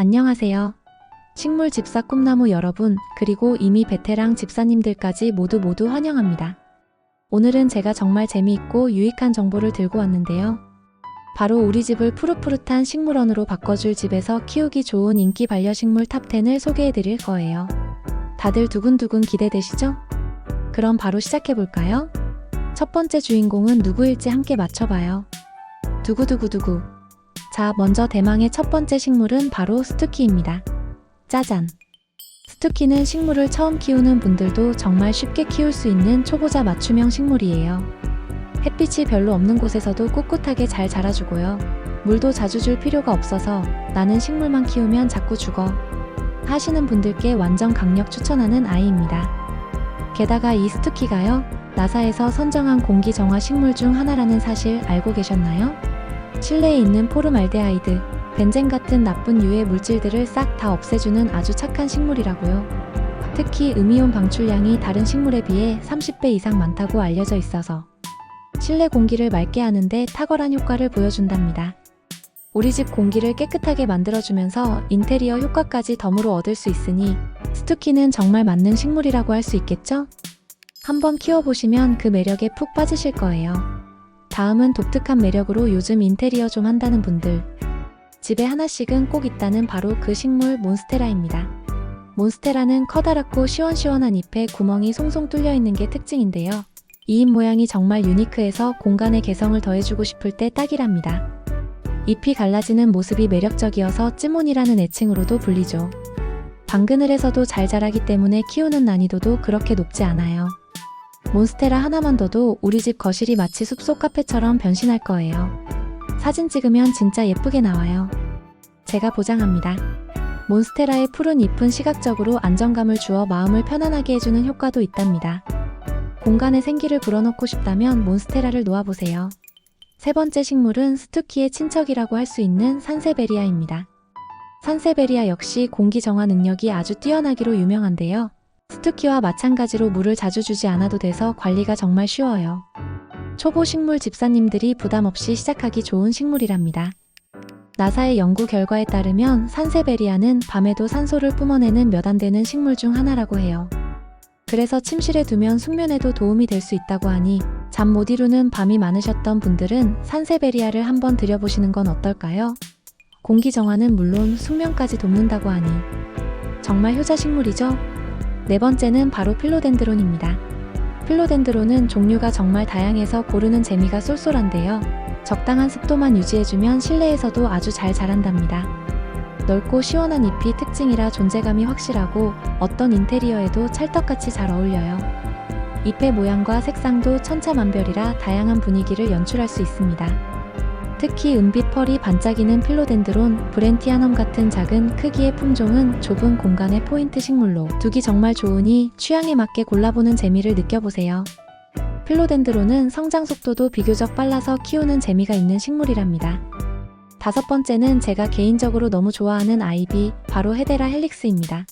안녕하세요. 식물 집사 꿈나무 여러분, 그리고 이미 베테랑 집사님들까지 모두 환영합니다. 오늘은 제가 정말 재미있고 유익한 정보를 들고 왔는데요. 바로 우리 집을 푸릇푸릇한 식물원으로 바꿔줄 집에서 키우기 좋은 인기 반려식물 탑10을 소개해드릴 거예요. 다들 두근두근 기대되시죠? 그럼 바로 시작해볼까요? 첫 번째 주인공은 누구일지 함께 맞춰봐요. 두구두구두구. 자, 먼저 대망의 첫 번째 식물은 바로 스투키입니다. 짜잔! 스투키는 식물을 처음 키우는 분들도 정말 쉽게 키울 수 있는 초보자 맞춤형 식물이에요. 햇빛이 별로 없는 곳에서도 꿋꿋하게 잘 자라주고요. 물도 자주 줄 필요가 없어서 나는 식물만 키우면 자꾸 죽어 하시는 분들께 완전 강력 추천하는 아이입니다. 게다가 이 스투키가요, 나사에서 선정한 공기 정화 식물 중 하나라는 사실 알고 계셨나요? 실내에 있는 포름알데하이드, 벤젠 같은 나쁜 유해 물질들을 싹 다 없애주는 아주 착한 식물이라고요. 특히 음이온 방출량이 다른 식물에 비해 30배 이상 많다고 알려져 있어서 실내 공기를 맑게 하는데 탁월한 효과를 보여준답니다. 우리 집 공기를 깨끗하게 만들어주면서 인테리어 효과까지 덤으로 얻을 수 있으니 스투키는 정말 맞는 식물이라고 할 수 있겠죠? 한번 키워보시면 그 매력에 푹 빠지실 거예요. 다음은 독특한 매력으로 요즘 인테리어 좀 한다는 분들, 집에 하나씩은 꼭 있다는 바로 그 식물 몬스테라입니다. 몬스테라는 커다랗고 시원시원한 잎에 구멍이 송송 뚫려 있는 게 특징인데요. 이 잎 모양이 정말 유니크해서 공간에 개성을 더해주고 싶을 때 딱이랍니다. 잎이 갈라지는 모습이 매력적이어서 찌몬이라는 애칭으로도 불리죠. 방그늘에서도 잘 자라기 때문에 키우는 난이도도 그렇게 높지 않아요. 몬스테라 하나만 둬도 우리 집 거실이 마치 숲속 카페처럼 변신할 거예요. 사진 찍으면 진짜 예쁘게 나와요. 제가 보장합니다. 몬스테라의 푸른 잎은 시각적으로 안정감을 주어 마음을 편안하게 해주는 효과도 있답니다. 공간에 생기를 불어넣고 싶다면 몬스테라를 놓아보세요. 세 번째 식물은 스투키의 친척이라고 할 수 있는 산세베리아입니다. 산세베리아 역시 공기 정화 능력이 아주 뛰어나기로 유명한데요. 스투키와 마찬가지로 물을 자주 주지 않아도 돼서 관리가 정말 쉬워요. 초보 식물 집사님들이 부담 없이 시작하기 좋은 식물이랍니다. 나사의 연구 결과에 따르면 산세베리아는 밤에도 산소를 뿜어내는 몇 안 되는 식물 중 하나라고 해요. 그래서 침실에 두면 숙면에도 도움이 될 수 있다고 하니 잠 못 이루는 밤이 많으셨던 분들은 산세베리아를 한번 들여보시는 건 어떨까요? 공기 정화는 물론 숙면까지 돕는다고 하니 정말 효자 식물이죠? 네 번째는 바로 필로덴드론입니다. 필로덴드론은 종류가 정말 다양해서 고르는 재미가 쏠쏠한데요. 적당한 습도만 유지해주면 실내에서도 아주 잘 자란답니다. 넓고 시원한 잎이 특징이라 존재감이 확실하고 어떤 인테리어에도 찰떡같이 잘 어울려요. 잎의 모양과 색상도 천차만별이라 다양한 분위기를 연출할 수 있습니다. 특히 은빛 펄이 반짝이는 필로덴드론, 브렌티아넘 같은 작은 크기의 품종은 좁은 공간에 포인트 식물로 두기 정말 좋으니 취향에 맞게 골라보는 재미를 느껴보세요. 필로덴드론은 성장 속도도 비교적 빨라서 키우는 재미가 있는 식물이랍니다. 다섯 번째는 제가 개인적으로 너무 좋아하는 아이비, 바로 헤데라 헬릭스입니다.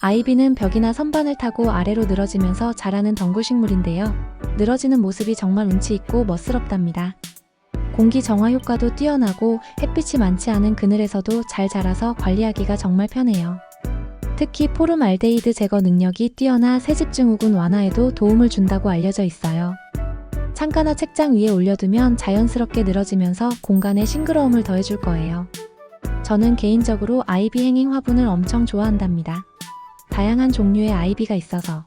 아이비는 벽이나 선반을 타고 아래로 늘어지면서 자라는 덩굴식물인데요. 늘어지는 모습이 정말 운치 있고 멋스럽답니다. 공기 정화 효과도 뛰어나고 햇빛이 많지 않은 그늘에서도 잘 자라서 관리하기가 정말 편해요. 특히 포름알데히드 제거 능력이 뛰어나 새집증후군 완화에도 도움을 준다고 알려져 있어요. 창가나 책장 위에 올려두면 자연스럽게 늘어지면서 공간에 싱그러움을 더해줄 거예요. 저는 개인적으로 아이비 행잉 화분을 엄청 좋아한답니다. 다양한 종류의 아이비가 있어서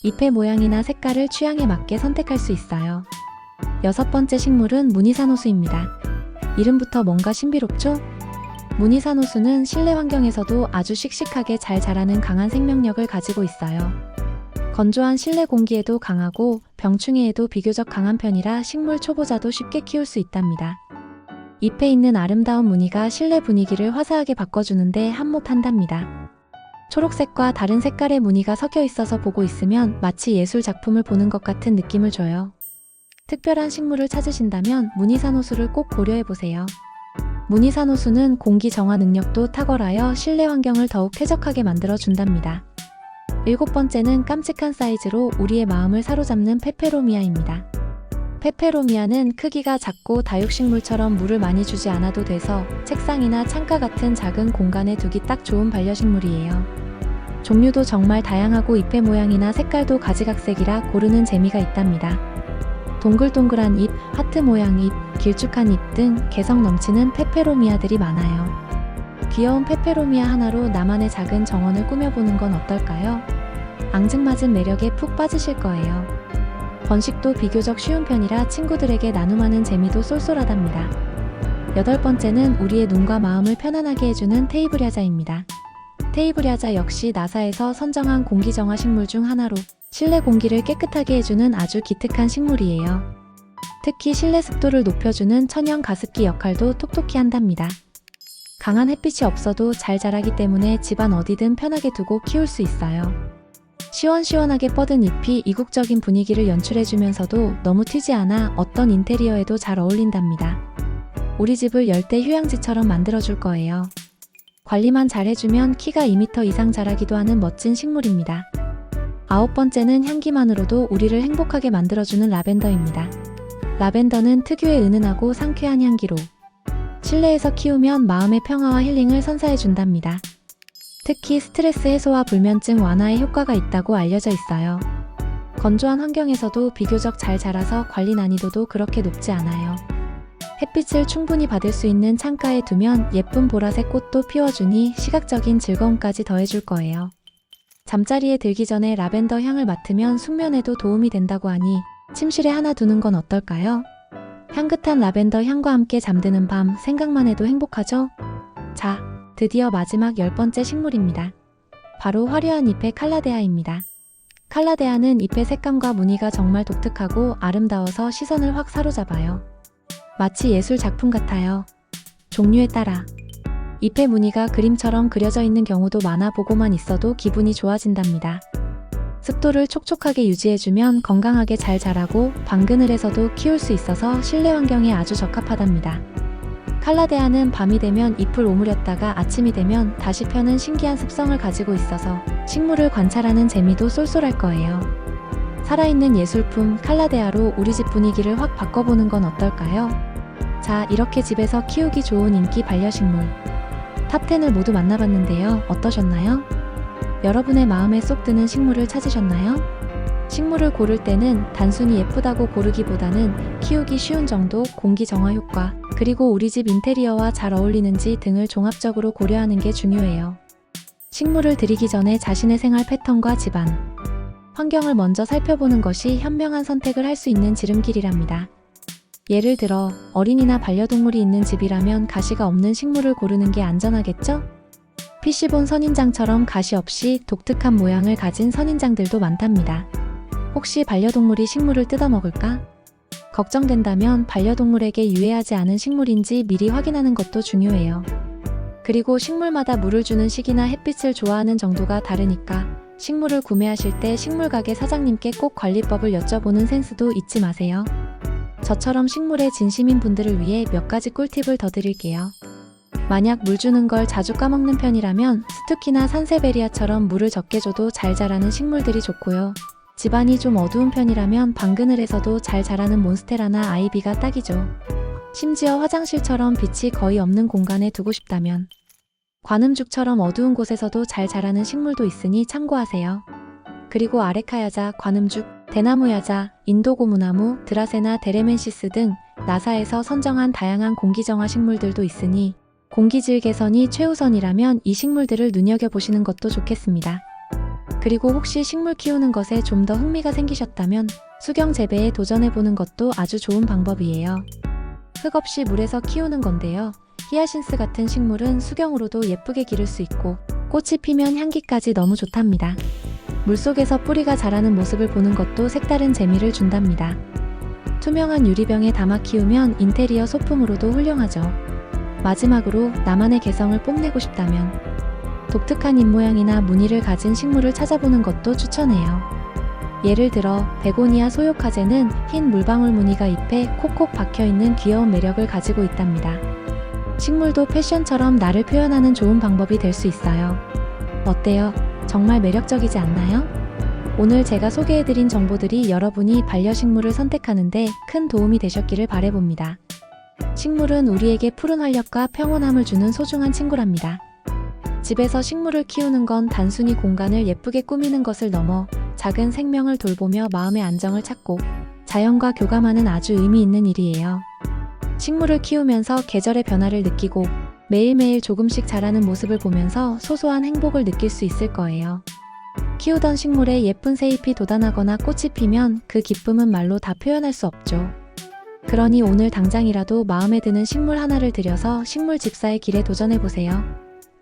잎의 모양이나 색깔을 취향에 맞게 선택할 수 있어요. 여섯 번째 식물은 무늬산호수입니다. 이름부터 뭔가 신비롭죠? 무늬산호수는 실내 환경에서도 아주 씩씩하게 잘 자라는 강한 생명력을 가지고 있어요. 건조한 실내 공기에도 강하고 병충해에도 비교적 강한 편이라 식물 초보자도 쉽게 키울 수 있답니다. 잎에 있는 아름다운 무늬가 실내 분위기를 화사하게 바꿔주는데 한몫한답니다. 초록색과 다른 색깔의 무늬가 섞여 있어서 보고 있으면 마치 예술 작품을 보는 것 같은 느낌을 줘요. 특별한 식물을 찾으신다면 무늬산호수를 꼭 고려해보세요. 무늬산호수는 공기 정화 능력도 탁월하여 실내 환경을 더욱 쾌적하게 만들어준답니다. 일곱 번째는 깜찍한 사이즈로 우리의 마음을 사로잡는 페페로미아입니다. 페페로미아는 크기가 작고 다육식물처럼 물을 많이 주지 않아도 돼서 책상이나 창가 같은 작은 공간에 두기 딱 좋은 반려식물이에요. 종류도 정말 다양하고 잎의 모양이나 색깔도 가지각색이라 고르는 재미가 있답니다. 동글동글한 잎, 하트 모양 잎, 길쭉한 잎 등 개성 넘치는 페페로미아들이 많아요. 귀여운 페페로미아 하나로 나만의 작은 정원을 꾸며보는 건 어떨까요? 앙증맞은 매력에 푹 빠지실 거예요. 번식도 비교적 쉬운 편이라 친구들에게 나눔하는 재미도 쏠쏠하답니다. 8번째는 우리의 눈과 마음을 편안하게 해주는 테이브리아자입니다. 테이브리아자 역시 나사에서 선정한 공기정화 식물 중 하나로 실내 공기를 깨끗하게 해주는 아주 기특한 식물이에요. 특히 실내 습도를 높여주는 천연 가습기 역할도 톡톡히 한답니다. 강한 햇빛이 없어도 잘 자라기 때문에 집안 어디든 편하게 두고 키울 수 있어요. 시원시원하게 뻗은 잎이 이국적인 분위기를 연출해주면서도 너무 튀지 않아 어떤 인테리어에도 잘 어울린답니다. 우리 집을 열대 휴양지처럼 만들어줄 거예요. 관리만 잘 해주면 키가 2m 이상 자라기도 하는 멋진 식물입니다. 9번째는 향기만으로도 우리를 행복하게 만들어주는 라벤더입니다. 라벤더는 특유의 은은하고 상쾌한 향기로 실내에서 키우면 마음의 평화와 힐링을 선사해준답니다. 특히 스트레스 해소와 불면증 완화에 효과가 있다고 알려져 있어요. 건조한 환경에서도 비교적 잘 자라서 관리 난이도도 그렇게 높지 않아요. 햇빛을 충분히 받을 수 있는 창가에 두면 예쁜 보라색 꽃도 피워주니 시각적인 즐거움까지 더해줄 거예요. 잠자리에 들기 전에 라벤더 향을 맡으면 숙면에도 도움이 된다고 하니 침실에 하나 두는 건 어떨까요? 향긋한 라벤더 향과 함께 잠드는 밤 생각만 해도 행복하죠? 자, 드디어 마지막 10번째 식물입니다. 바로 화려한 잎의 칼라데아입니다. 칼라데아는 잎의 색감과 무늬가 정말 독특하고 아름다워서 시선을 확 사로잡아요. 마치 예술 작품 같아요. 종류에 따라 잎의 무늬가 그림처럼 그려져 있는 경우도 많아 보고만 있어도 기분이 좋아진답니다. 습도를 촉촉하게 유지해주면 건강하게 잘 자라고 방 그늘에서도 키울 수 있어서 실내 환경에 아주 적합하답니다. 칼라데아는 밤이 되면 잎을 오므렸다가 아침이 되면 다시 펴는 신기한 습성을 가지고 있어서 식물을 관찰하는 재미도 쏠쏠할 거예요. 살아있는 예술품 칼라데아로 우리 집 분위기를 확 바꿔보는 건 어떨까요? 자, 이렇게 집에서 키우기 좋은 인기 반려식물 탑10을 모두 만나봤는데요. 어떠셨나요? 여러분의 마음에 쏙 드는 식물을 찾으셨나요? 식물을 고를 때는 단순히 예쁘다고 고르기보다는 키우기 쉬운 정도, 공기 정화 효과, 그리고 우리 집 인테리어와 잘 어울리는지 등을 종합적으로 고려하는 게 중요해요. 식물을 들이기 전에 자신의 생활 패턴과 집안, 환경을 먼저 살펴보는 것이 현명한 선택을 할 수 있는 지름길이랍니다. 예를 들어 어린이나 반려동물이 있는 집이라면 가시가 없는 식물을 고르는 게 안전하겠죠? PC본 선인장처럼 가시 없이 독특한 모양을 가진 선인장들도 많답니다. 혹시 반려동물이 식물을 뜯어먹을까? 걱정된다면 반려동물에게 유해하지 않은 식물인지 미리 확인하는 것도 중요해요. 그리고 식물마다 물을 주는 시기나 햇빛을 좋아하는 정도가 다르니까 식물을 구매하실 때 식물가게 사장님께 꼭 관리법을 여쭤보는 센스도 잊지 마세요. 저처럼 식물에 진심인 분들을 위해 몇 가지 꿀팁을 더 드릴게요. 만약 물 주는 걸 자주 까먹는 편이라면 스투키나 산세베리아처럼 물을 적게 줘도 잘 자라는 식물들이 좋고요. 집안이 좀 어두운 편이라면 방 그늘에서도 잘 자라는 몬스테라나 아이비가 딱이죠. 심지어 화장실처럼 빛이 거의 없는 공간에 두고 싶다면 관음죽처럼 어두운 곳에서도 잘 자라는 식물도 있으니 참고하세요. 그리고 아레카야자, 관음죽, 대나무야자, 인도고무나무, 드라세나 데레멘시스 등 나사에서 선정한 다양한 공기정화 식물들도 있으니 공기질 개선이 최우선이라면 이 식물들을 눈여겨보시는 것도 좋겠습니다. 그리고 혹시 식물 키우는 것에 좀 더 흥미가 생기셨다면 수경 재배에 도전해보는 것도 아주 좋은 방법이에요. 흙 없이 물에서 키우는 건데요. 히아신스 같은 식물은 수경으로도 예쁘게 기를 수 있고 꽃이 피면 향기까지 너무 좋답니다. 물속에서 뿌리가 자라는 모습을 보는 것도 색다른 재미를 준답니다. 투명한 유리병에 담아 키우면 인테리어 소품으로도 훌륭하죠. 마지막으로 나만의 개성을 뽐내고 싶다면 독특한 잎 모양이나 무늬를 가진 식물을 찾아보는 것도 추천해요. 예를 들어 베고니아 소요카제는 흰 물방울 무늬가 잎에 콕콕 박혀있는 귀여운 매력을 가지고 있답니다. 식물도 패션처럼 나를 표현하는 좋은 방법이 될 수 있어요. 어때요? 정말 매력적이지 않나요? 오늘 제가 소개해드린 정보들이 여러분이 반려식물을 선택하는데 큰 도움이 되셨기를 바라봅니다. 식물은 우리에게 푸른 활력과 평온함을 주는 소중한 친구랍니다. 집에서 식물을 키우는 건 단순히 공간을 예쁘게 꾸미는 것을 넘어 작은 생명을 돌보며 마음의 안정을 찾고 자연과 교감하는 아주 의미 있는 일이에요. 식물을 키우면서 계절의 변화를 느끼고 매일매일 조금씩 자라는 모습을 보면서 소소한 행복을 느낄 수 있을 거예요. 키우던 식물에 예쁜 새잎이 돋아나거나 꽃이 피면 그 기쁨은 말로 다 표현할 수 없죠. 그러니 오늘 당장이라도 마음에 드는 식물 하나를 들여서 식물 집사의 길에 도전해보세요.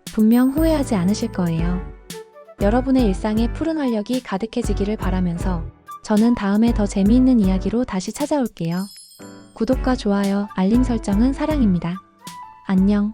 분명 후회하지 않으실 거예요. 여러분의 일상에 푸른 활력이 가득해지기를 바라면서 저는 다음에 더 재미있는 이야기로 다시 찾아올게요. 구독과 좋아요, 알림 설정은 사랑입니다. 안녕.